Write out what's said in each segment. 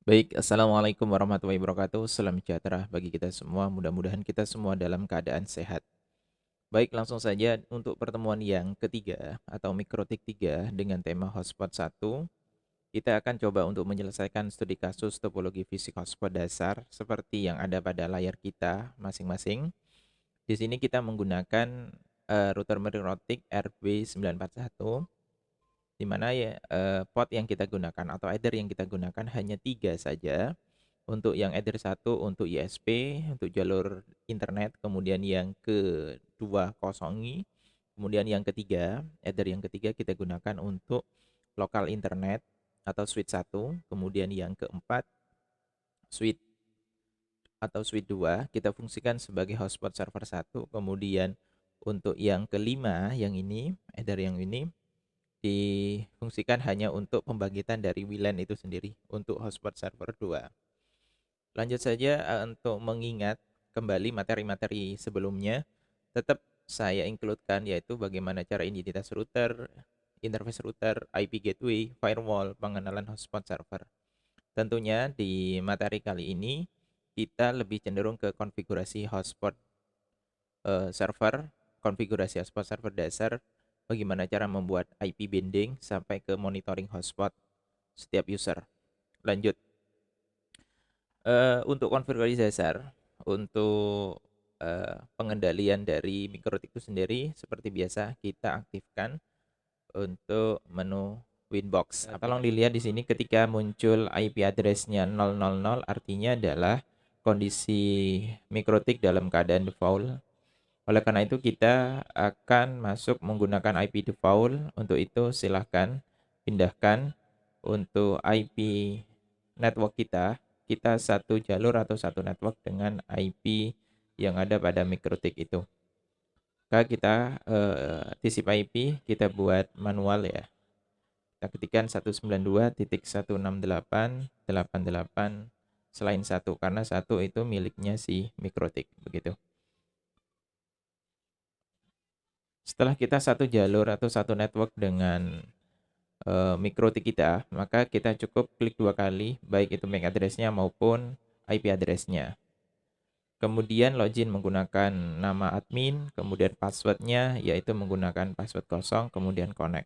Baik, Assalamualaikum warahmatullahi wabarakatuh. Salam sejahtera bagi kita semua. Mudah-mudahan kita semua dalam keadaan sehat. Baik, langsung saja untuk pertemuan yang ketiga atau mikrotik 3 dengan tema hotspot 1. Kita akan coba untuk menyelesaikan studi kasus topologi fisik hotspot dasar seperti yang ada pada layar kita masing-masing. Di sini kita menggunakan router mikrotik RB941, di mana ya port yang kita gunakan atau header yang kita gunakan hanya 3 saja. Untuk yang Ether 1 untuk ISP, untuk jalur internet, kemudian yang kedua kosongi, kemudian yang ketiga, Ether yang ketiga kita gunakan untuk lokal internet atau switch 1, kemudian yang keempat switch atau switch 2 kita fungsikan sebagai hotspot server 1, kemudian untuk yang kelima yang ini, Ether yang ini difungsikan hanya untuk pembangkitan dari WLAN itu sendiri untuk hotspot server 2. Lanjut saja untuk mengingat kembali materi-materi sebelumnya, tetap saya include-kan yaitu bagaimana cara identitas router, interface router, IP gateway, firewall, pengenalan hotspot server. Tentunya di materi kali ini kita lebih cenderung ke konfigurasi hotspot server, konfigurasi hotspot server dasar, bagaimana cara membuat IP binding sampai ke monitoring hotspot setiap user. Lanjut. Untuk konfigurasi dasar, untuk pengendalian dari mikrotik itu sendiri seperti biasa kita aktifkan untuk menu Winbox. Tolong dilihat di sini ketika muncul IP address-nya 000 artinya adalah kondisi mikrotik dalam keadaan default. Oleh karena itu kita akan masuk menggunakan IP default. Untuk itu silahkan pindahkan untuk IP network kita satu jalur atau satu network dengan IP yang ada pada mikrotik itu. Maka kita TCP IP kita buat manual ya. Kita ketikkan 192.168.88 selain 1 karena 1 itu miliknya si mikrotik begitu. Setelah kita satu jalur atau satu network dengan mikrotik kita, maka kita cukup klik 2 kali baik itu MAC address-nya maupun IP address-nya. Kemudian login menggunakan nama admin, kemudian password-nya yaitu menggunakan password kosong, kemudian connect.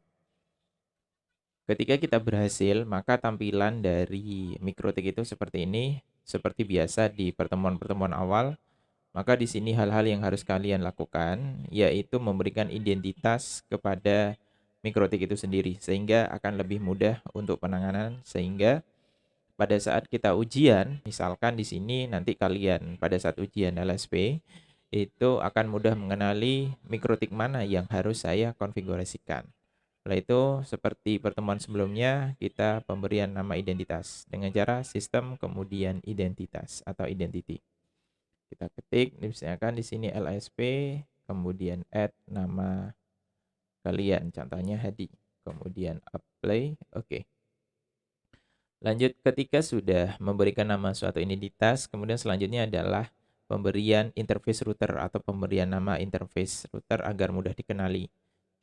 Ketika kita berhasil, maka tampilan dari mikrotik itu seperti ini, seperti biasa di pertemuan-pertemuan awal. Maka di sini hal-hal yang harus kalian lakukan, yaitu memberikan identitas kepada mikrotik itu sendiri, sehingga akan lebih mudah untuk penanganan, sehingga pada saat kita ujian, misalkan di sini nanti kalian pada saat ujian LSP, itu akan mudah mengenali mikrotik mana yang harus saya konfigurasikan. Setelah itu, seperti pertemuan sebelumnya, kita pemberian nama identitas dengan cara sistem kemudian identitas atau identity. Kita ketik, misalkan di sini LSP, kemudian add nama kalian, contohnya Hadi, kemudian apply, oke. Lanjut, ketika sudah memberikan nama suatu identitas, kemudian selanjutnya adalah pemberian interface router atau pemberian nama interface router agar mudah dikenali.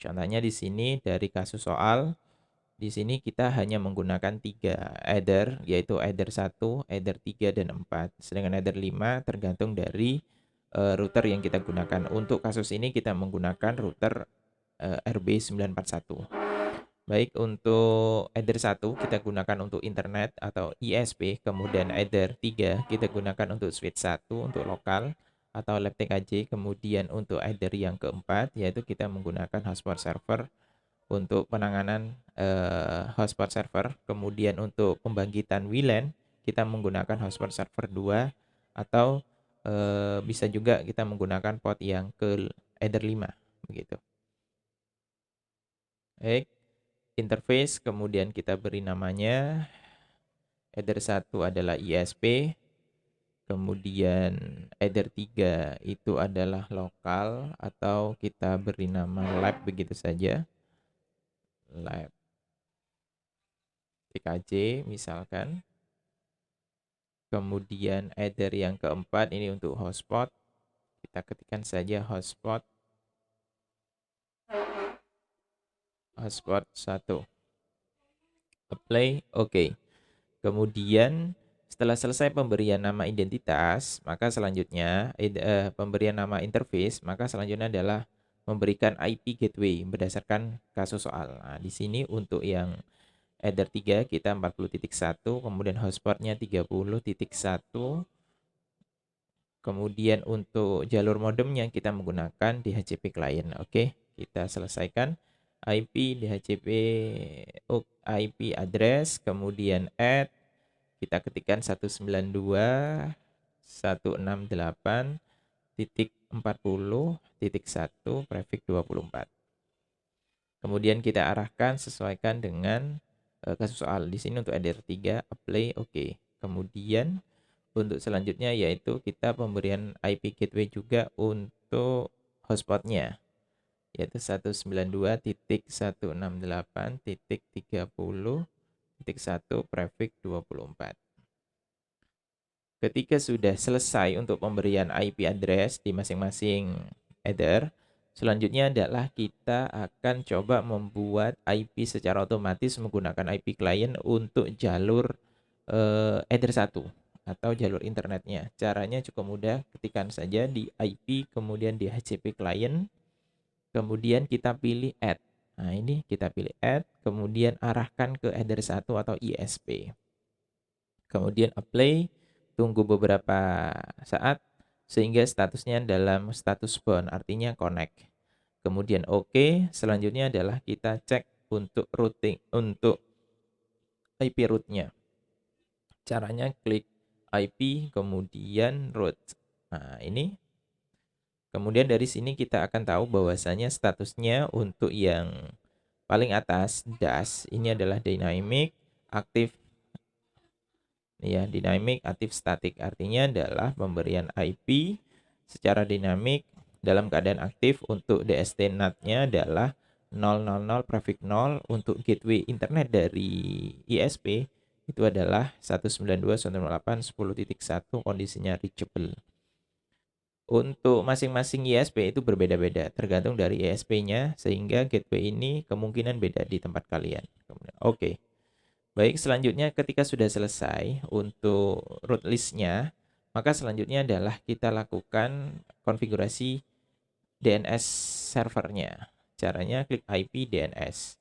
Contohnya di sini dari kasus soal, di sini kita hanya menggunakan 3 header, yaitu header 1, header 3, dan 4. Sedangkan header 5 tergantung dari router yang kita gunakan. Untuk kasus ini kita menggunakan router RB941. Baik, untuk header 1 kita gunakan untuk internet atau ISP, kemudian header 3 kita gunakan untuk switch 1 untuk lokal atau lab TKJ, kemudian untuk header yang keempat yaitu kita menggunakan hotspot server untuk penanganan hotspot server, kemudian untuk pembangkitan WLAN kita menggunakan hotspot server 2 atau bisa juga kita menggunakan port yang ke header 5 begitu. Baik, interface kemudian kita beri namanya header 1 adalah ISP, kemudian header 3 itu adalah lokal atau kita beri nama lab begitu saja. Lab TKJ misalkan. Kemudian header yang keempat ini untuk hotspot. Kita ketikkan saja hotspot 1. Apply, oke. Kemudian Setelah selesai pemberian nama identitas, maka selanjutnya pemberian nama interface, maka selanjutnya adalah memberikan IP gateway berdasarkan kasus soal. Nah, di sini untuk yang header 3 kita 40.1, kemudian hotspotnya 30.1. Kemudian untuk jalur modemnya kita menggunakan DHCP client. Oke, kita selesaikan IP DHCP IP address, kemudian add, kita ketikkan 192.168.40.1 prefix 24. Kemudian kita arahkan sesuaikan dengan kasus soal. Di sini untuk header 3 apply oke. Kemudian untuk selanjutnya yaitu kita pemberian IP gateway juga untuk hotspotnya, yaitu 192.168.30.1 prefix 24. Ketika sudah selesai untuk pemberian IP address di masing-masing header, selanjutnya adalah kita akan coba membuat IP secara otomatis menggunakan IP client untuk jalur header 1 atau jalur internetnya. Caranya cukup mudah, ketikkan saja di IP, kemudian di DHCP client, kemudian kita pilih add. Nah, ini kita pilih add, kemudian arahkan ke header 1 atau ISP. Kemudian apply, tunggu beberapa saat sehingga statusnya dalam status bound, artinya connect. Kemudian oke, selanjutnya adalah kita cek untuk routing, untuk IP root-nya. Caranya klik IP, kemudian root. Nah, ini. Kemudian dari sini kita akan tahu bahwasanya statusnya untuk yang paling atas, dash, ini adalah dynamic, aktif, ya, dynamic, aktif, static. Artinya adalah pemberian IP secara dinamik dalam keadaan aktif. Untuk DST NAT-nya adalah 000 prefix 0. Untuk gateway internet dari ISP itu adalah 192.168.10.1, kondisinya reachable. Untuk masing-masing ISP itu berbeda-beda tergantung dari ISP-nya, sehingga gateway ini kemungkinan beda di tempat kalian. Oke. Baik, selanjutnya ketika sudah selesai untuk root list-nya, maka selanjutnya adalah kita lakukan konfigurasi DNS servernya. Caranya klik IP DNS.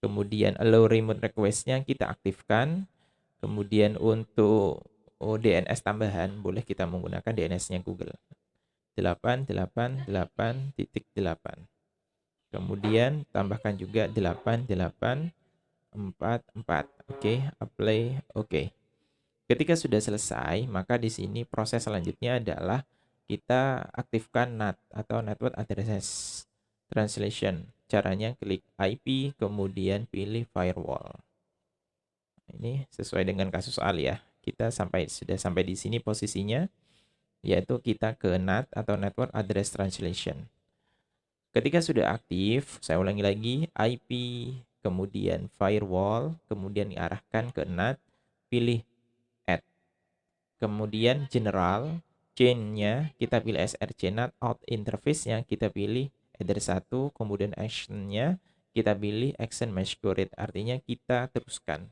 Kemudian allow remote request-nya kita aktifkan. Kemudian untuk DNS tambahan boleh kita menggunakan DNS-nya Google. 888.8. Kemudian tambahkan juga 8844. Oke, apply oke. Ketika sudah selesai, maka di sini proses selanjutnya adalah kita aktifkan NAT atau Network Address Translation. Caranya klik IP, kemudian pilih firewall. Ini sesuai dengan kasus soal ya. Kita sudah sampai di sini posisinya, yaitu kita ke NAT atau Network Address Translation. Ketika sudah aktif, saya ulangi lagi, IP, kemudian firewall, kemudian diarahkan ke NAT, pilih add. Kemudian general, chain-nya kita pilih SRC NAT, out interface-nya kita pilih header 1, kemudian action-nya kita pilih action mesh grid, artinya kita teruskan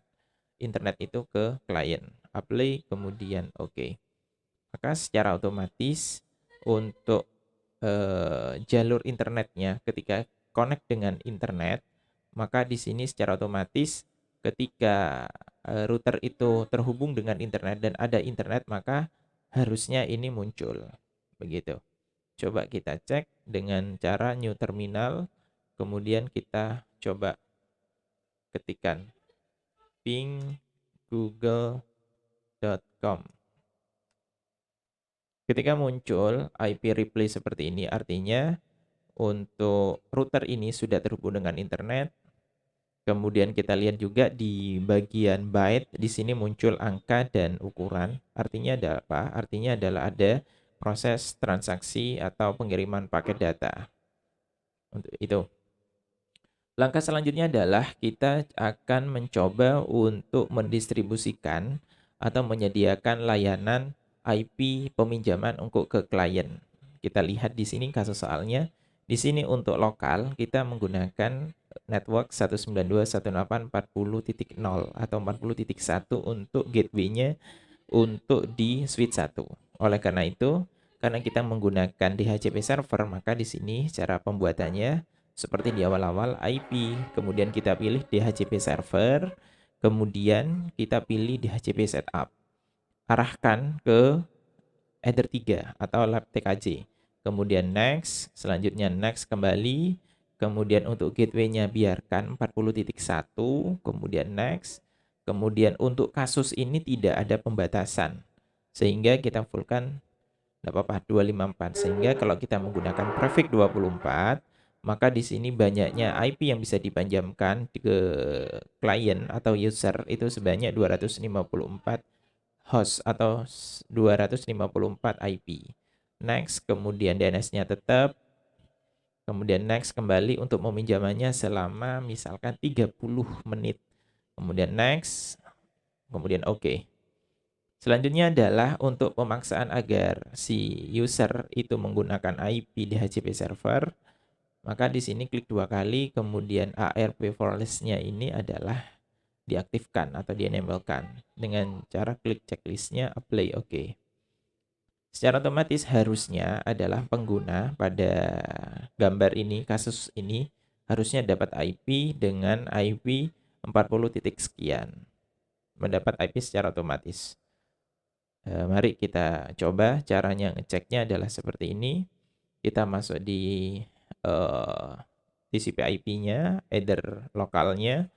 internet itu ke klien. Apply, kemudian oke. Maka secara otomatis untuk jalur internetnya ketika connect dengan internet, maka di sini secara otomatis ketika router itu terhubung dengan internet dan ada internet, maka harusnya ini muncul. Begitu. Coba kita cek dengan cara new terminal, kemudian kita coba ketikkan ping google.com. Ketika muncul IP replay seperti ini, artinya untuk router ini sudah terhubung dengan internet. Kemudian kita lihat juga di bagian byte, di sini muncul angka dan ukuran. Artinya ada apa? Artinya adalah ada proses transaksi atau pengiriman paket data. Untuk itu. Langkah selanjutnya adalah kita akan mencoba untuk mendistribusikan atau menyediakan layanan IP peminjaman untuk ke klien. Kita lihat di sini kasus soalnya. Di sini untuk lokal kita menggunakan network 192.168.40.0 atau 40.1 untuk gateway-nya untuk di switch 1. Oleh karena itu, karena kita menggunakan DHCP server, maka di sini cara pembuatannya seperti di awal-awal IP, kemudian kita pilih DHCP server, kemudian kita pilih DHCP setup. Arahkan ke header 3 atau lab TKJ. Kemudian next, selanjutnya next kembali. Kemudian untuk gateway-nya biarkan 40.1, kemudian next. Kemudian untuk kasus ini tidak ada pembatasan. Sehingga kita fullkan tidak apa-apa 254. Sehingga kalau kita menggunakan prefix 24, maka di sini banyaknya IP yang bisa dipanjamkan ke klien atau user itu sebanyak 254 host atau 254 IP. Next, kemudian DNS-nya tetap. Kemudian next kembali untuk meminjamannya selama misalkan 30 menit. Kemudian next, kemudian oke. Selanjutnya adalah untuk pemaksaan agar si user itu menggunakan IP DHCP server. Maka di sini klik 2 kali, kemudian ARP forlist-nya ini adalah diaktifkan atau di-enablekan dengan cara klik checklistnya apply OK. Secara otomatis harusnya adalah pengguna pada gambar ini, kasus ini harusnya dapat IP dengan IP 40 titik sekian. Mendapat IP secara otomatis. Mari kita coba. Caranya ngeceknya adalah seperti ini. Kita masuk di TCP IP-nya, header lokalnya.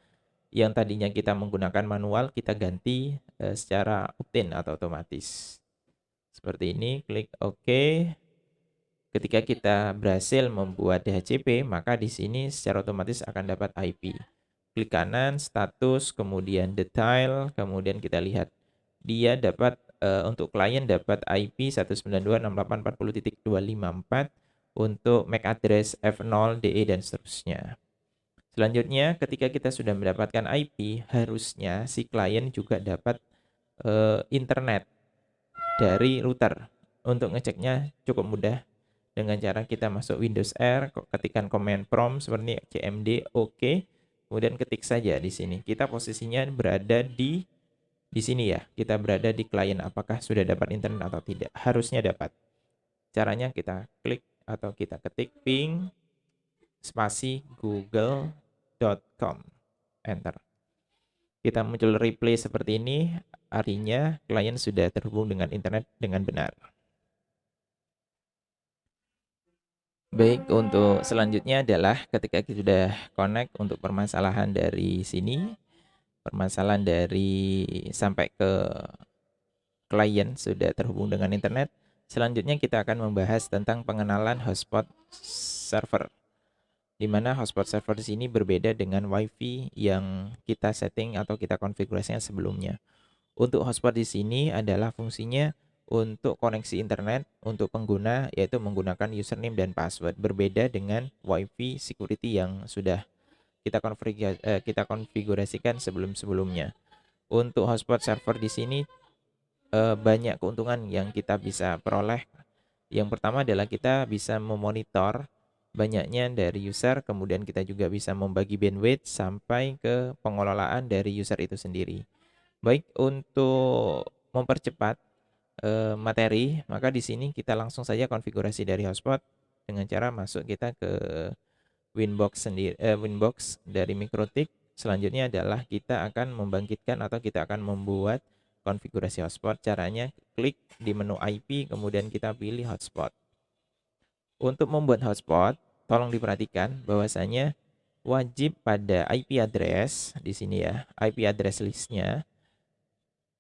Yang tadinya kita menggunakan manual, kita ganti secara opt-in atau otomatis. Seperti ini, klik OK. Ketika kita berhasil membuat DHCP, maka di sini secara otomatis akan dapat IP. Klik kanan, status, kemudian detail, kemudian kita lihat. Dia dapat, untuk klien dapat IP 192.6840.254 untuk MAC address F0, DE, dan seterusnya. Selanjutnya, ketika kita sudah mendapatkan IP, harusnya si klien juga dapat internet dari router. Untuk ngeceknya cukup mudah dengan cara kita masuk Windows R, ketikkan command prompt seperti cmd OK, kemudian ketik saja di sini. Kita posisinya berada di sini ya. Kita berada di klien, apakah sudah dapat internet atau tidak? Harusnya dapat. Caranya kita klik atau kita ketik ping spasi google.com, enter. Kita muncul replay seperti ini, artinya klien sudah terhubung dengan internet dengan benar. Baik, untuk selanjutnya adalah ketika kita sudah connect untuk permasalahan dari sini, permasalahan dari sampai ke klien sudah terhubung dengan internet. Selanjutnya kita akan membahas tentang pengenalan hotspot server. Di mana hotspot server di sini berbeda dengan WiFi yang kita setting atau kita konfigurasinya sebelumnya. Untuk hotspot di sini adalah fungsinya untuk koneksi internet untuk pengguna, yaitu menggunakan username dan password. Berbeda dengan WiFi security yang sudah kita konfigurasikan sebelum-sebelumnya. Untuk hotspot server di sini banyak keuntungan yang kita bisa peroleh. Yang pertama adalah kita bisa memonitor banyaknya dari user, kemudian kita juga bisa membagi bandwidth sampai ke pengelolaan dari user itu sendiri. Baik, untuk mempercepat materi, maka di sini kita langsung saja konfigurasi dari hotspot dengan cara masuk kita ke Winbox sendiri, Winbox dari MikroTik. Selanjutnya adalah kita akan membangkitkan atau kita akan membuat konfigurasi hotspot. Caranya klik di menu IP, kemudian kita pilih hotspot. Untuk membuat hotspot, tolong diperhatikan bahwasanya wajib pada IP address di sini ya, IP address listnya.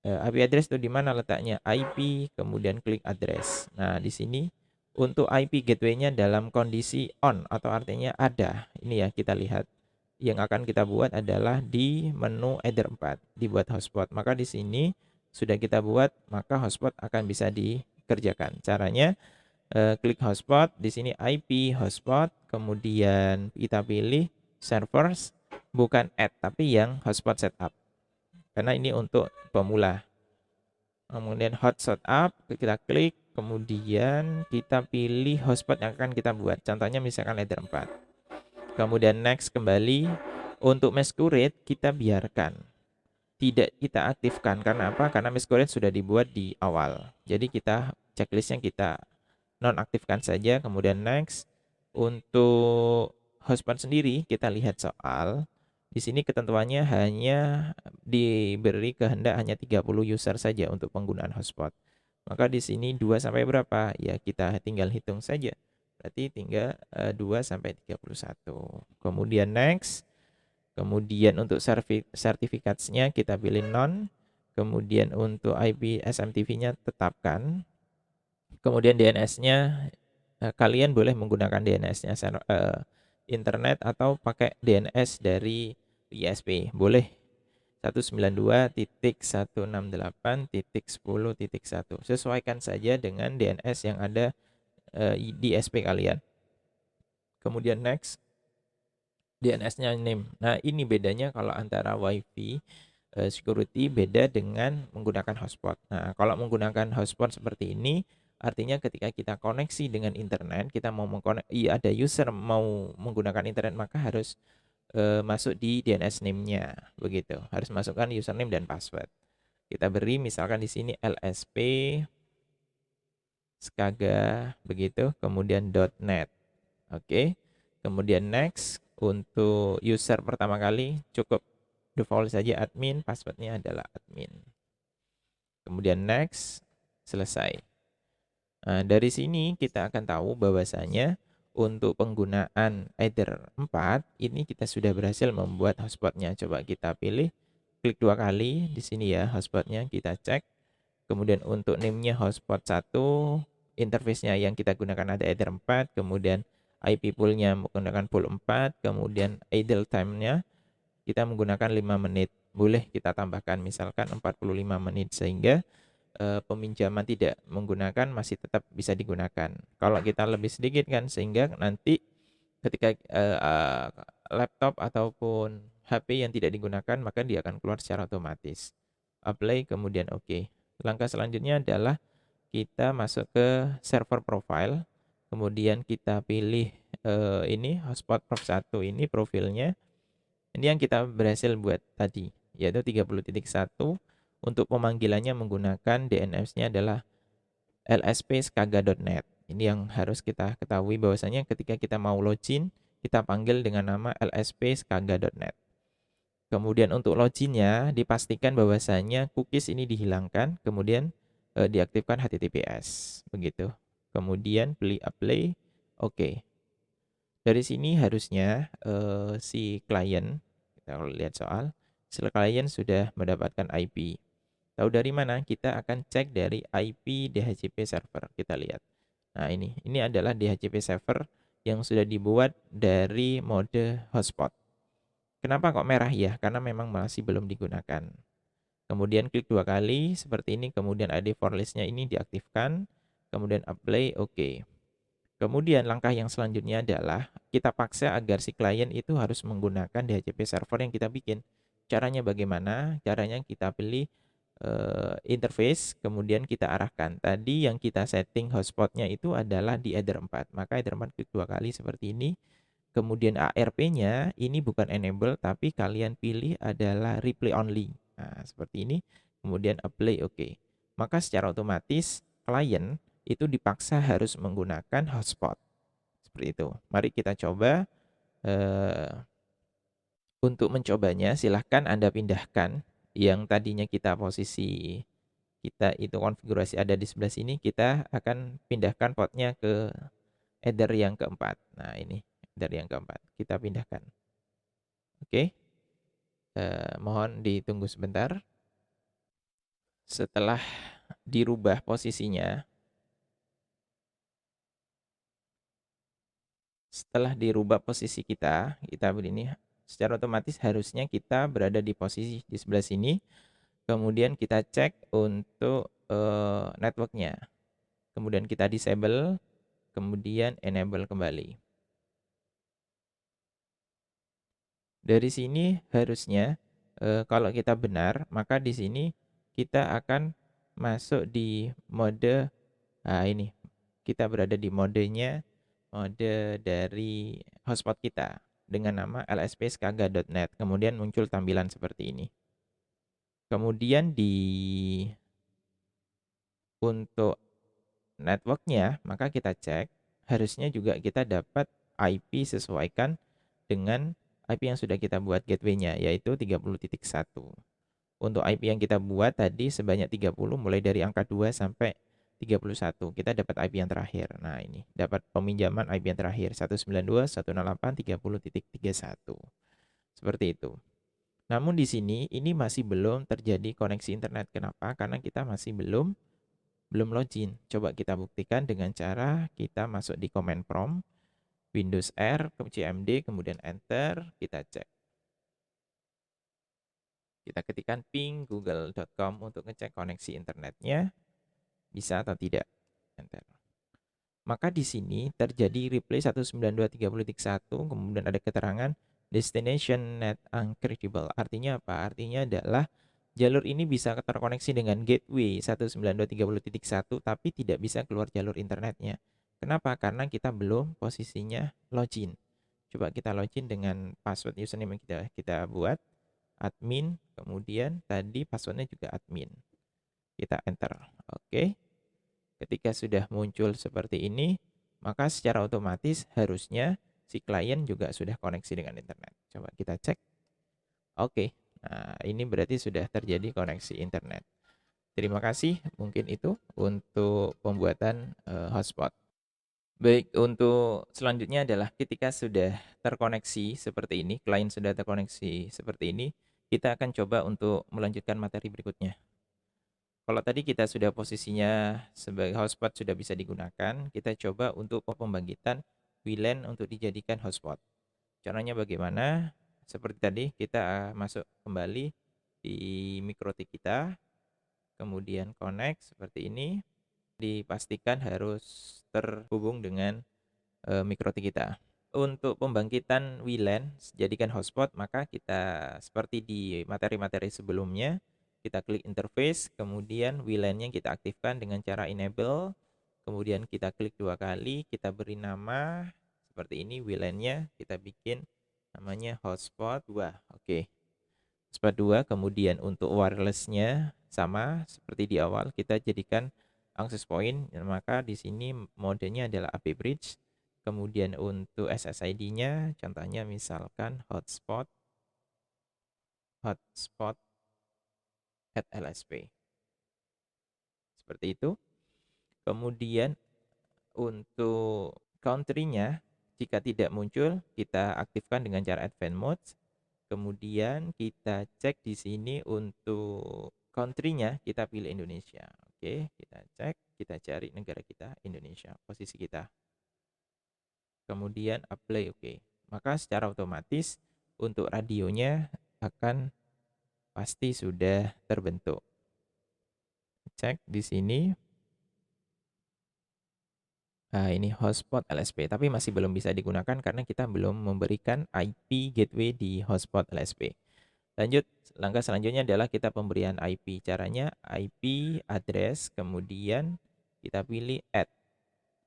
IP address itu di mana letaknya? IP, kemudian klik address. Nah, di sini untuk IP gateway-nya dalam kondisi on atau artinya ada. Ini ya kita lihat. Yang akan kita buat adalah di menu header 4, dibuat hotspot. Maka di sini sudah kita buat, maka hotspot akan bisa dikerjakan. Caranya klik hotspot, di sini IP hotspot, kemudian kita pilih servers, bukan add tapi yang hotspot setup. Karena ini untuk pemula. Kemudian hotspot up, kita klik, kemudian kita pilih hotspot yang akan kita buat. Contohnya misalkan header 4. Kemudian next kembali. Untuk masquerade kita biarkan. tidak kita aktifkan. Karena apa? Karena Miss Korean sudah dibuat di awal. Jadi kita checklistnya kita nonaktifkan saja, kemudian next. Untuk hotspot sendiri kita lihat soal. Di sini ketentuannya hanya diberi kehendak hanya 30 user saja untuk penggunaan hotspot. Maka di sini 2 sampai berapa? Ya kita tinggal hitung saja. Berarti tinggal 2 sampai 31. Kemudian next. Kemudian untuk sertifikatnya kita pilih non. Kemudian untuk IP SMTP-nya tetapkan. Kemudian DNS-nya kalian boleh menggunakan DNS-nya internet atau pakai DNS dari ISP. Boleh 192.168.10.1. Sesuaikan saja dengan DNS yang ada di ISP kalian. Kemudian next. DNS-nya name. Nah, ini bedanya kalau antara WiFi security beda dengan menggunakan hotspot. Nah, kalau menggunakan hotspot seperti ini, artinya ketika kita koneksi dengan internet, kita mau ada user mau menggunakan internet, maka harus masuk di DNS name-nya, begitu. Harus masukkan username dan password. Kita beri misalkan di sini LSP Skaga begitu, kemudian .net. Oke. Kemudian next, untuk user pertama kali cukup default saja admin, passwordnya adalah admin. Kemudian next, selesai. Nah, dari sini kita akan tahu bahwasanya untuk penggunaan Ether 4 ini kita sudah berhasil membuat hotspotnya. Coba kita pilih, klik 2 kali di sini ya hotspotnya, kita cek. Kemudian untuk name-nya hotspot 1, interface-nya yang kita gunakan ada Ether 4, kemudian IP pool-nya menggunakan pool 4, kemudian idle time-nya kita menggunakan 5 menit. Boleh kita tambahkan misalkan 45 menit sehingga peminjaman tidak menggunakan masih tetap bisa digunakan. Kalau kita lebih sedikit kan sehingga nanti ketika laptop ataupun HP yang tidak digunakan maka dia akan keluar secara otomatis. Apply kemudian oke. Langkah selanjutnya adalah kita masuk ke server profile, kemudian kita pilih ini hotspot prof 1 ini profilnya. Ini yang kita berhasil buat tadi, yaitu 30.1. Untuk pemanggilannya menggunakan DNS-nya adalah lspskaga.net. Ini yang harus kita ketahui bahwasanya ketika kita mau login, kita panggil dengan nama lspskaga.net. Kemudian untuk loginnya dipastikan bahwasanya cookies ini dihilangkan, kemudian diaktifkan HTTPS begitu. Kemudian pilih apply, oke. Dari sini harusnya si klien, kita kalau lihat soal, si klien sudah mendapatkan IP. Tahu dari mana? Kita akan cek dari IP DHCP server. Kita lihat. Nah ini adalah DHCP server yang sudah dibuat dari mode hotspot. Kenapa kok merah ya? Karena memang masih belum digunakan. Kemudian klik 2 kali seperti ini, kemudian ID for list-nya ini diaktifkan, kemudian apply, oke. Kemudian langkah yang selanjutnya adalah kita paksa agar si klien itu harus menggunakan DHCP server yang kita bikin. Caranya bagaimana? Caranya kita pilih interface, kemudian kita arahkan. Tadi yang kita setting hotspotnya itu adalah di Ether 4. Maka Ether 4 klik 2 kali seperti ini. Kemudian ARP-nya ini bukan enable, tapi kalian pilih adalah replay only. Nah, seperti ini. Kemudian apply, oke. Maka secara otomatis klien itu dipaksa harus menggunakan hotspot. Seperti itu. Mari kita coba. Untuk mencobanya, silahkan Anda pindahkan yang tadinya kita posisi kita itu konfigurasi ada di sebelah sini, kita akan pindahkan portnya ke header yang keempat. Nah, ini header yang keempat. Kita pindahkan. Oke. Mohon ditunggu sebentar. Setelah dirubah posisinya, setelah dirubah posisi kita begini, secara otomatis harusnya kita berada di posisi di sebelah sini. Kemudian kita cek untuk networknya. Kemudian kita disable, kemudian enable kembali. Dari sini harusnya kalau kita benar, maka di sini kita akan masuk di mode ini. Kita berada di modenya mode dari hotspot kita dengan nama lspskaga.net. Kemudian muncul tampilan seperti ini. Kemudian untuk networknya, maka kita cek, harusnya juga kita dapat IP sesuaikan dengan IP yang sudah kita buat gateway-nya, yaitu 30.1. Untuk IP yang kita buat tadi sebanyak 30, mulai dari angka 2 sampai 31. Kita dapat IP yang terakhir. Nah, ini dapat peminjaman IP yang terakhir 192.168.30.31. Seperti itu. Namun di sini ini masih belum terjadi koneksi internet. Kenapa? Karena kita masih belum login. Coba kita buktikan dengan cara kita masuk di command prompt, Windows R, CMD, kemudian enter, kita cek. Kita ketikkan ping google.com untuk ngecek koneksi internetnya, bisa atau tidak. Enter. Maka di sini terjadi replay 192.30.1, kemudian ada keterangan destination net uncredible. Artinya apa? Artinya adalah jalur ini bisa terkoneksi dengan gateway 192.30.1, tapi tidak bisa keluar jalur internetnya. Kenapa? Karena kita belum posisinya login. Coba kita login dengan password username yang kita buat, admin, kemudian tadi passwordnya juga admin. Kita enter. Oke. Ketika sudah muncul seperti ini, maka secara otomatis harusnya si klien juga sudah koneksi dengan internet. Coba kita cek. Oke. Nah, ini berarti sudah terjadi koneksi internet. Terima kasih. Mungkin itu untuk pembuatan hotspot. Baik, untuk selanjutnya adalah ketika sudah terkoneksi seperti ini, klien sudah terkoneksi seperti ini, kita akan coba untuk melanjutkan materi berikutnya. Kalau tadi kita sudah posisinya sebagai hotspot sudah bisa digunakan, kita coba untuk pembangkitan WLAN untuk dijadikan hotspot. Caranya bagaimana? Seperti tadi, kita masuk kembali di MikroTik kita, kemudian connect seperti ini. Dipastikan harus terhubung dengan MikroTik kita. Untuk pembangkitan WLAN jadikan hotspot, maka kita seperti di materi-materi sebelumnya, kita klik interface, kemudian WLAN-nya kita aktifkan dengan cara enable, kemudian kita klik 2 kali, kita beri nama seperti ini, WLAN-nya kita bikin namanya hotspot 2. Oke. Hotspot 2, kemudian untuk wireless-nya sama seperti di awal, kita jadikan access point, maka di sini modenya adalah AP bridge. Kemudian untuk SSID-nya, contohnya misalkan hotspot at LSP. Seperti itu. Kemudian untuk country-nya, jika tidak muncul, kita aktifkan dengan cara advanced mode. Kemudian kita cek di sini untuk country-nya, kita pilih Indonesia. Oke, kita cek, kita cari negara kita, Indonesia, posisi kita. Kemudian apply, oke. Maka secara otomatis untuk radionya akan pasti sudah terbentuk. Cek di sini. Nah, ini hotspot LSP, tapi masih belum bisa digunakan karena kita belum memberikan IP gateway di hotspot LSP. Lanjut, langkah selanjutnya adalah kita pemberian IP. Caranya IP address, kemudian kita pilih add.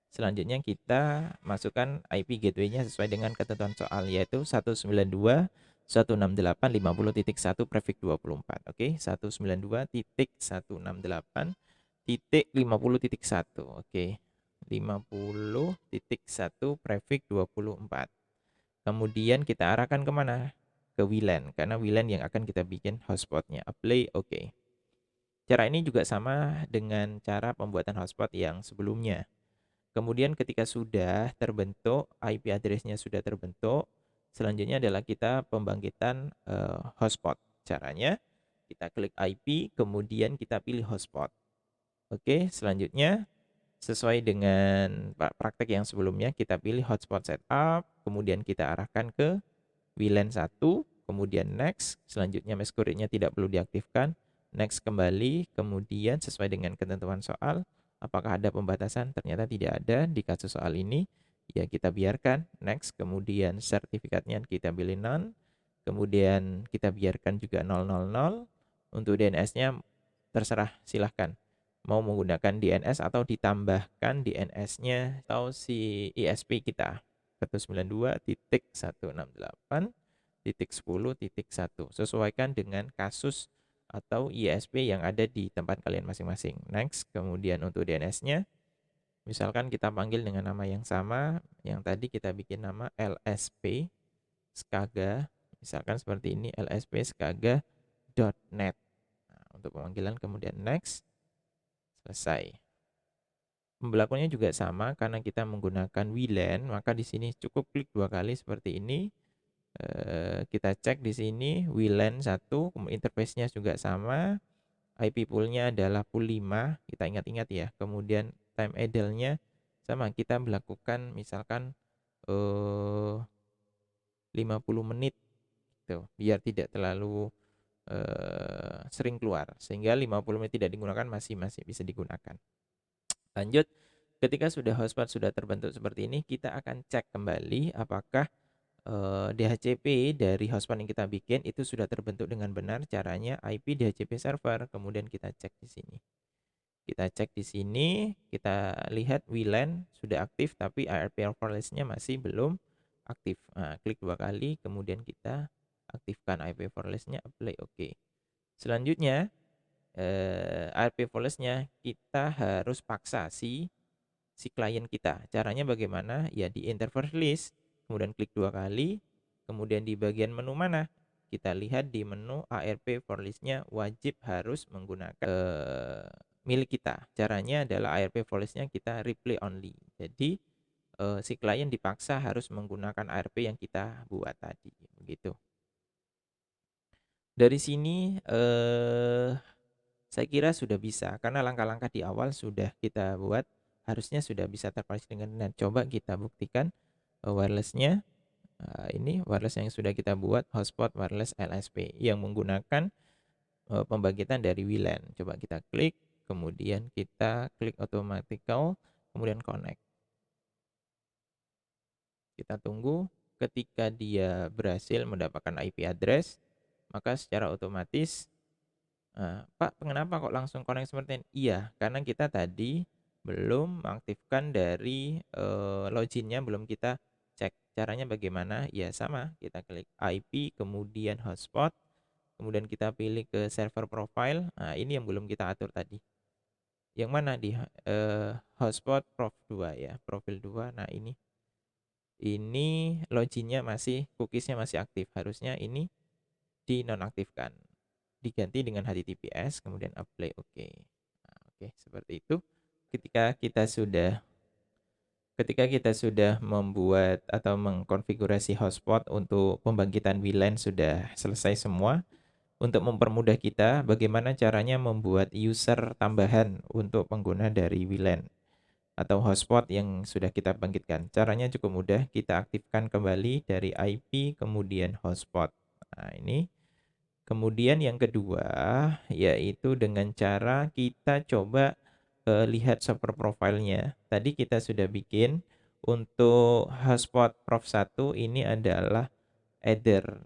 Selanjutnya kita masukkan IP gateway-nya sesuai dengan ketentuan soal, yaitu 192.168.50.1 prefix 24. Oke, 192.168.50.1. Oke, 50.1 prefix 24. Kemudian kita arahkan kemana? Ke WLAN, karena WLAN yang akan kita bikin hotspotnya. Apply, oke. Cara ini juga sama dengan cara pembuatan hotspot yang sebelumnya. Kemudian ketika sudah terbentuk, IP address-nya sudah terbentuk, selanjutnya adalah kita pembangkitan hotspot. Caranya, kita klik IP, kemudian kita pilih hotspot. Oke, selanjutnya sesuai dengan praktek yang sebelumnya, kita pilih hotspot setup, kemudian kita arahkan ke WLAN 1, kemudian next, selanjutnya mask courier-nya tidak perlu diaktifkan, next kembali, kemudian sesuai dengan ketentuan soal, apakah ada pembatasan? Ternyata tidak ada di kasus soal ini, ya kita biarkan, next, kemudian sertifikatnya kita pilih none, kemudian kita biarkan juga 000, untuk DNS-nya terserah, silahkan. Mau menggunakan DNS atau ditambahkan DNS-nya atau si ISP kita. 192.168.10.1. Sesuaikan dengan kasus atau ISP yang ada di tempat kalian masing-masing. Next, kemudian untuk DNS-nya, misalkan kita panggil dengan nama yang sama, yang tadi kita bikin nama LSP Skaga, misalkan seperti ini, lspskaga.net. Nah, untuk pemanggilan kemudian next, selesai. Pembelakuannya juga sama, karena kita menggunakan WLAN, maka di sini cukup klik 2 kali seperti ini. Kita cek di sini WLAN 1, interface-nya juga sama, IP pool-nya adalah pool 5, kita ingat-ingat ya. Kemudian time idle-nya sama, kita melakukan misalkan 50 menit gitu, biar tidak terlalu sering keluar, sehingga 50 menit tidak digunakan masih bisa digunakan. Lanjut, ketika hotspot sudah terbentuk seperti ini, kita akan cek kembali apakah DHCP dari hotspot yang kita bikin itu sudah terbentuk dengan benar. Caranya IP DHCP server, kemudian kita cek di sini. Kita cek di sini, kita lihat WLAN sudah aktif, tapi ARP forwardless-nya masih belum aktif. Nah, klik 2 kali, kemudian kita aktifkan IP forwardless-nya, apply OK. Selanjutnya, ARP forwardless-nya kita harus paksa si klien kita. Caranya bagaimana? Ya di enter first list, kemudian klik 2 kali, kemudian di bagian menu mana? Kita lihat di menu ARP forwardless-nya wajib harus menggunakan milik kita. Caranya adalah ARP forwardless-nya kita replay only. Jadi si klien dipaksa harus menggunakan ARP yang kita buat tadi, begitu. Dari sini saya kira sudah bisa, karena langkah-langkah di awal sudah kita buat, harusnya sudah bisa terkoneksi dengan net. Coba kita buktikan wireless-nya. Ini wireless yang sudah kita buat, hotspot wireless LSP yang menggunakan pembangkitan dari WLAN. Coba kita klik, kemudian kita klik automatical, kemudian connect. Kita tunggu, ketika dia berhasil mendapatkan IP address, maka secara otomatis Pak, kenapa kok langsung connect seperti ini? Iya, karena kita tadi belum mengaktifkan dari loginnya, belum kita cek. Caranya bagaimana? Ya sama, kita klik IP, kemudian hotspot, kemudian kita pilih ke server profile. Nah, ini yang belum kita atur tadi. Yang mana di hotspot prof 2 ya, profil 2. Nah, ini loginnya masih, cookiesnya masih aktif. Harusnya ini dinonaktifkan, diganti dengan HTTPS, kemudian apply OK. Nah, oke, seperti itu. Ketika kita sudah membuat atau mengkonfigurasi hotspot untuk pembangkitan WLAN sudah selesai semua. Untuk mempermudah kita, bagaimana caranya membuat user tambahan untuk pengguna dari WLAN atau hotspot yang sudah kita bangkitkan. Caranya cukup mudah, kita aktifkan kembali dari IP kemudian hotspot. Nah, ini. Kemudian yang kedua, yaitu dengan cara kita coba lihat server profile-nya. Tadi kita sudah bikin untuk hotspot prof 1 ini adalah either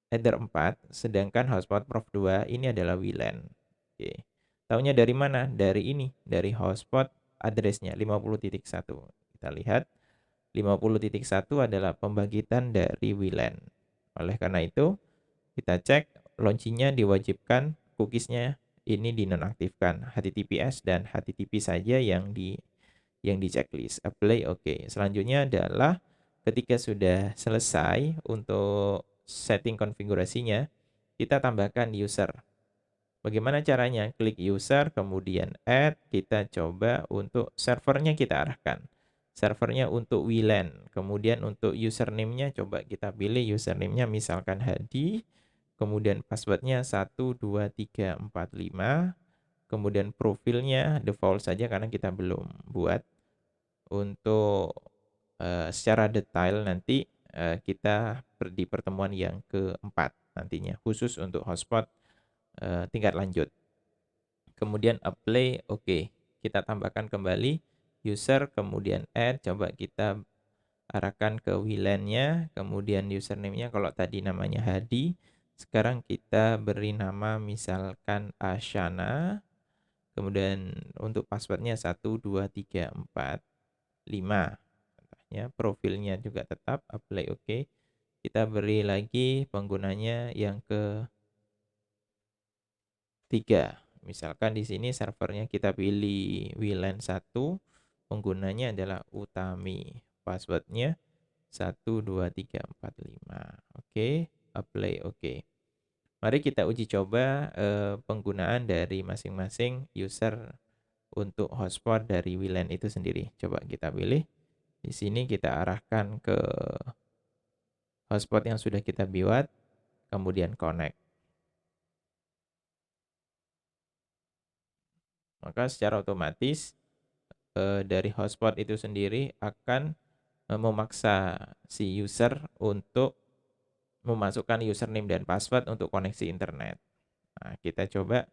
4, sedangkan hotspot prof 2 ini adalah WLAN. Oke. Taunya dari mana? Dari ini, dari hotspot address-nya 50.1. Kita lihat 50.1 adalah pembangkitan dari WLAN. Oleh karena itu, kita cek launching-nya diwajibkan, cookies-nya ini dinonaktifkan, HTTPS dan HTTP saja yang di checklist. Apply OK. Selanjutnya adalah ketika sudah selesai untuk setting konfigurasinya, kita tambahkan user. Bagaimana caranya? Klik user, kemudian add, kita coba untuk servernya kita arahkan. Servernya untuk WLAN, kemudian untuk username-nya coba kita pilih username-nya misalkan Hadi, kemudian passwordnya 12345, kemudian profilnya default saja karena kita belum buat. Untuk secara detail nanti kita di pertemuan yang keempat nantinya, khusus untuk hotspot tingkat lanjut. Kemudian apply OK. Kita tambahkan kembali user, kemudian add, coba kita arahkan ke WLAN-nya, kemudian username-nya kalau tadi namanya Hadi, sekarang kita beri nama misalkan Asyana, kemudian untuk passwordnya 12345. Contohnya, profilnya juga tetap apply OK. Kita beri lagi penggunanya yang 3. Misalkan di sini servernya kita pilih WLAN 1, penggunanya adalah Utami. Passwordnya 12345. Oke, apply oke. Mari kita uji coba penggunaan dari masing-masing user untuk hotspot dari WLAN itu sendiri. Coba kita pilih. Di sini kita arahkan ke hotspot yang sudah kita buat, kemudian connect. Maka secara otomatis dari hotspot itu sendiri akan memaksa si user untuk memasukkan username dan password untuk koneksi internet. Nah, kita coba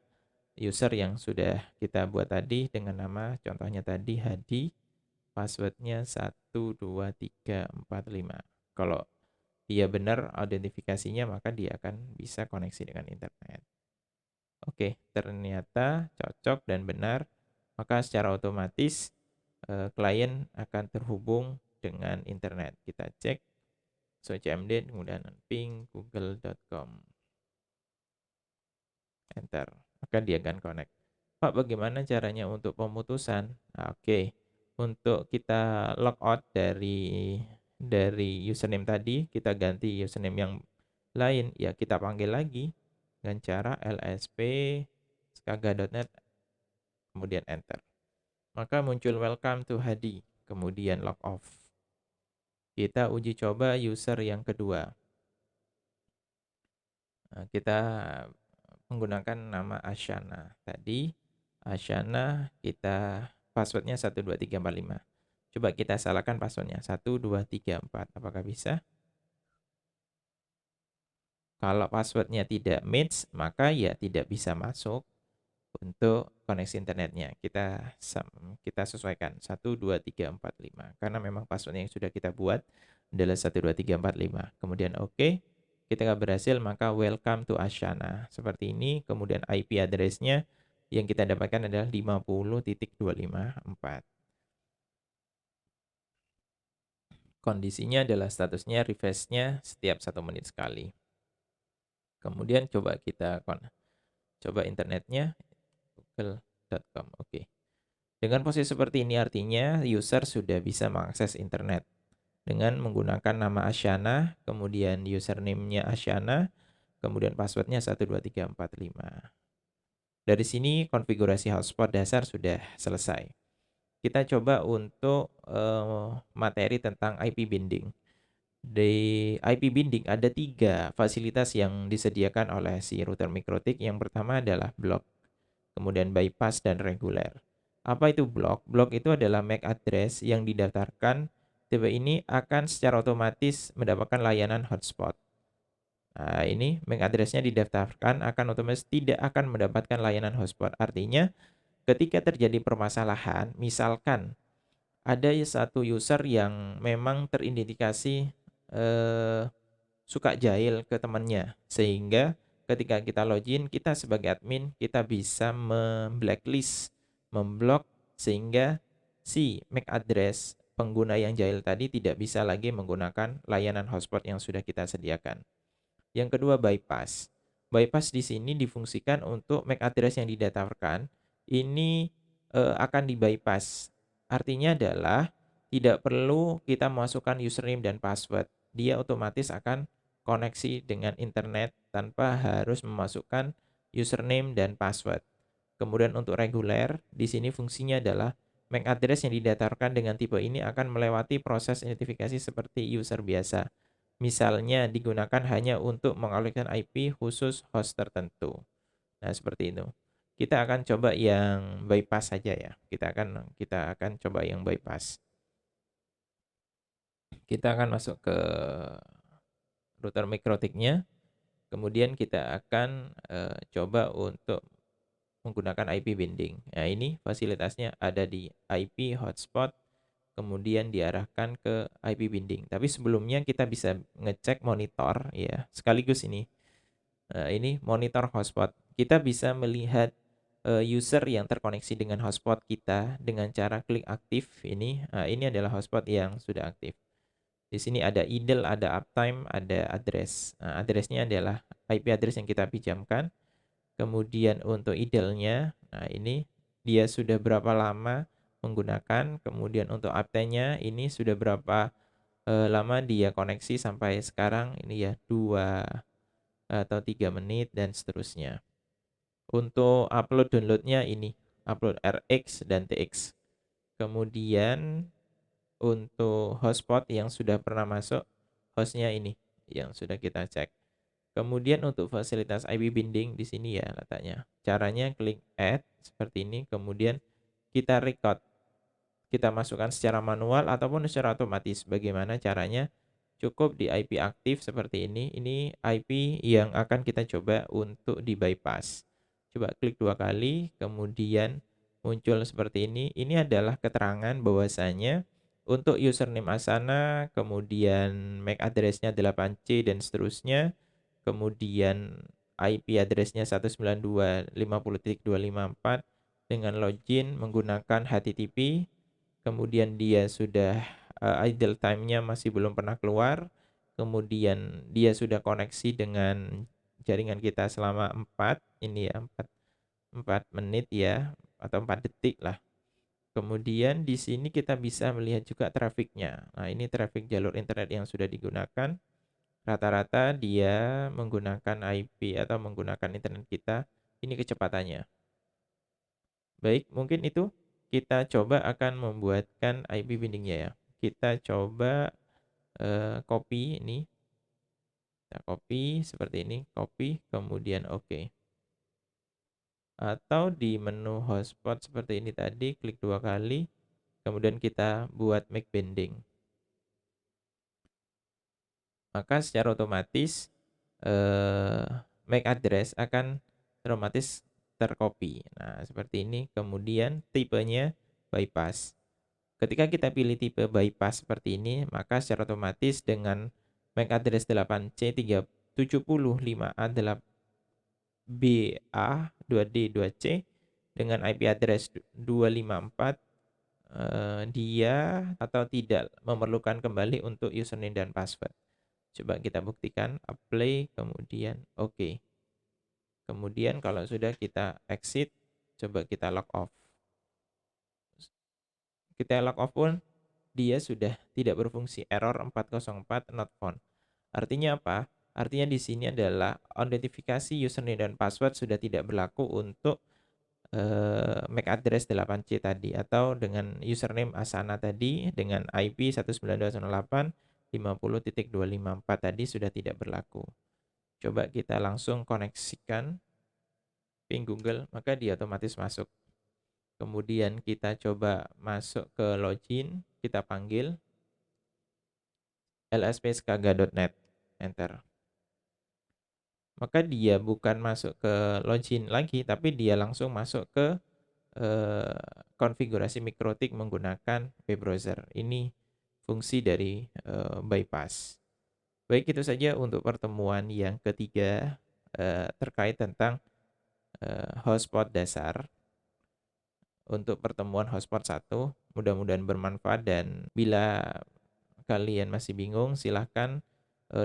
user yang sudah kita buat tadi dengan nama contohnya tadi Hadi, passwordnya 12345. Kalau dia benar autentifikasinya, maka dia akan bisa koneksi dengan internet. Oke, ternyata cocok dan benar, maka secara otomatis klien akan terhubung dengan internet. Kita cek SoCMD, kemudian ping google.com. Enter. Maka dia akan connect. Pak, bagaimana caranya untuk pemutusan? Nah, oke. Untuk kita logout dari username tadi, kita ganti username yang lain, ya kita panggil lagi dengan cara lsp skaga.net, kemudian enter. Maka muncul welcome to Hadi, kemudian log off. Kita uji coba user yang kedua. Nah, kita menggunakan nama Asyana. Tadi Asyana kita passwordnya 12345. Coba kita salahkan passwordnya 1234. Apakah bisa? Kalau passwordnya tidak match, maka ya tidak bisa masuk untuk koneksi internetnya. Kita sesuaikan 12345 karena memang passwordnya yang sudah kita buat adalah 12345. Kemudian oke. Ketika berhasil, maka welcome to Asyana. Seperti ini. Kemudian IP address-nya yang kita dapatkan adalah 50.254. Kondisinya adalah statusnya refresh-nya setiap 1 menit sekali. Kemudian coba kita coba internetnya google.com. Oke. Dengan posisi seperti ini artinya user sudah bisa mengakses internet dengan menggunakan nama Asyana, kemudian username-nya Asyana, kemudian passwordnya 12345. Dari sini konfigurasi hotspot dasar sudah selesai. Kita coba untuk materi tentang IP binding. Di IP binding ada 3 fasilitas yang disediakan oleh si router mikrotik. Yang pertama adalah block, kemudian bypass dan reguler. Apa itu block? Block itu adalah MAC address yang didaftarkan. Tipe ini akan secara otomatis mendapatkan layanan hotspot. Nah, ini MAC address-nya didaftarkan akan otomatis tidak akan mendapatkan layanan hotspot. Artinya, ketika terjadi permasalahan, misalkan ada satu user yang memang teridentifikasi suka jahil ke temannya, sehingga ketika kita login, kita sebagai admin kita bisa memblok sehingga si MAC address pengguna yang jahil tadi tidak bisa lagi menggunakan layanan hotspot yang sudah kita sediakan. Yang kedua, bypass. Bypass di sini difungsikan untuk MAC address yang didaftarkan ini akan di-bypass. Artinya adalah tidak perlu kita masukkan username dan password. Dia otomatis akan koneksi dengan internet tanpa harus memasukkan username dan password. Kemudian untuk reguler, di sini fungsinya adalah MAC address yang didaftarkan dengan tipe ini akan melewati proses identifikasi seperti user biasa. Misalnya digunakan hanya untuk mengalihkan IP khusus host tertentu. Nah, seperti itu. Kita akan coba yang bypass saja ya. Kita akan coba yang bypass. Kita akan masuk ke router mikrotiknya. Kemudian kita akan coba untuk menggunakan IP binding. Nah, ini fasilitasnya ada di IP hotspot, kemudian diarahkan ke IP binding. Tapi sebelumnya kita bisa ngecek monitor ya. Sekaligus ini. Ini monitor hotspot. Kita bisa melihat user yang terkoneksi dengan hotspot kita dengan cara klik aktif ini. Ini adalah hotspot yang sudah aktif. Di sini ada idle, ada uptime, ada address. Addressnya adalah IP address yang kita pinjamkan. Kemudian untuk idle-nya, nah ini dia sudah berapa lama menggunakan, kemudian untuk uptime-nya ini sudah berapa lama dia koneksi sampai sekarang, ini ya 2 atau 3 menit dan seterusnya. Untuk upload download-nya ini, upload RX dan TX. Kemudian untuk hotspot yang sudah pernah masuk, hostnya ini yang sudah kita cek. Kemudian untuk fasilitas IP binding di sini ya letaknya. Caranya klik add seperti ini, kemudian kita record. Kita masukkan secara manual ataupun secara otomatis. Bagaimana caranya? Cukup di IP aktif seperti ini. Ini IP yang akan kita coba untuk di bypass. Coba klik 2 kali, kemudian muncul seperti ini. Ini adalah keterangan bahwasanya untuk username Asana, kemudian MAC address-nya 8C dan seterusnya, kemudian IP address-nya 192.50.254 dengan login menggunakan HTTP. Kemudian dia sudah idle time-nya masih belum pernah keluar, kemudian dia sudah koneksi dengan jaringan kita selama 4 ini ya, 4 menit ya, atau 4 detik lah. Kemudian di sini kita bisa melihat juga trafiknya. Nah, ini trafik jalur internet yang sudah digunakan. Rata-rata dia menggunakan IP atau menggunakan internet kita, ini kecepatannya. Baik, mungkin itu kita coba akan membuatkan IP bindingnya ya. Kita coba copy ini. Kita copy seperti ini, copy kemudian oke. Atau di menu hotspot seperti ini tadi, klik 2 kali, kemudian kita buat MAC binding. Maka secara otomatis MAC address akan otomatis tercopy. Nah, seperti ini. Kemudian tipenya bypass. Ketika kita pilih tipe bypass seperti ini, maka secara otomatis dengan MAC address 8C37058BA2D2C dengan IP address 254, dia atau tidak memerlukan kembali untuk username dan password. Coba kita buktikan, apply, kemudian oke. Kemudian kalau sudah kita exit, coba kita log off. Kita log off pun dia sudah tidak berfungsi, error 404 not found. Artinya apa? Artinya di sini adalah autentifikasi username dan password sudah tidak berlaku untuk MAC address 8C tadi, atau dengan username Asana tadi dengan IP 192.168.50.254 tadi sudah tidak berlaku. Coba kita langsung koneksikan ping Google, maka dia otomatis masuk. Kemudian kita coba masuk ke login, kita panggil lspskaga.net, enter. Maka dia bukan masuk ke login lagi, tapi dia langsung masuk ke konfigurasi mikrotik menggunakan web browser. Ini fungsi dari bypass. Baik, itu saja untuk pertemuan yang ketiga terkait tentang hotspot dasar. Untuk pertemuan hotspot 1, mudah-mudahan bermanfaat, dan bila kalian masih bingung, silahkan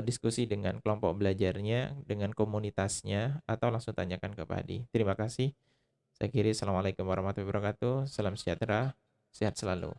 diskusi dengan kelompok belajarnya, dengan komunitasnya, atau langsung tanyakan ke Pak Hadi. Terima kasih. Saya akhiri. Assalamualaikum warahmatullahi wabarakatuh. Salam sejahtera, sehat selalu.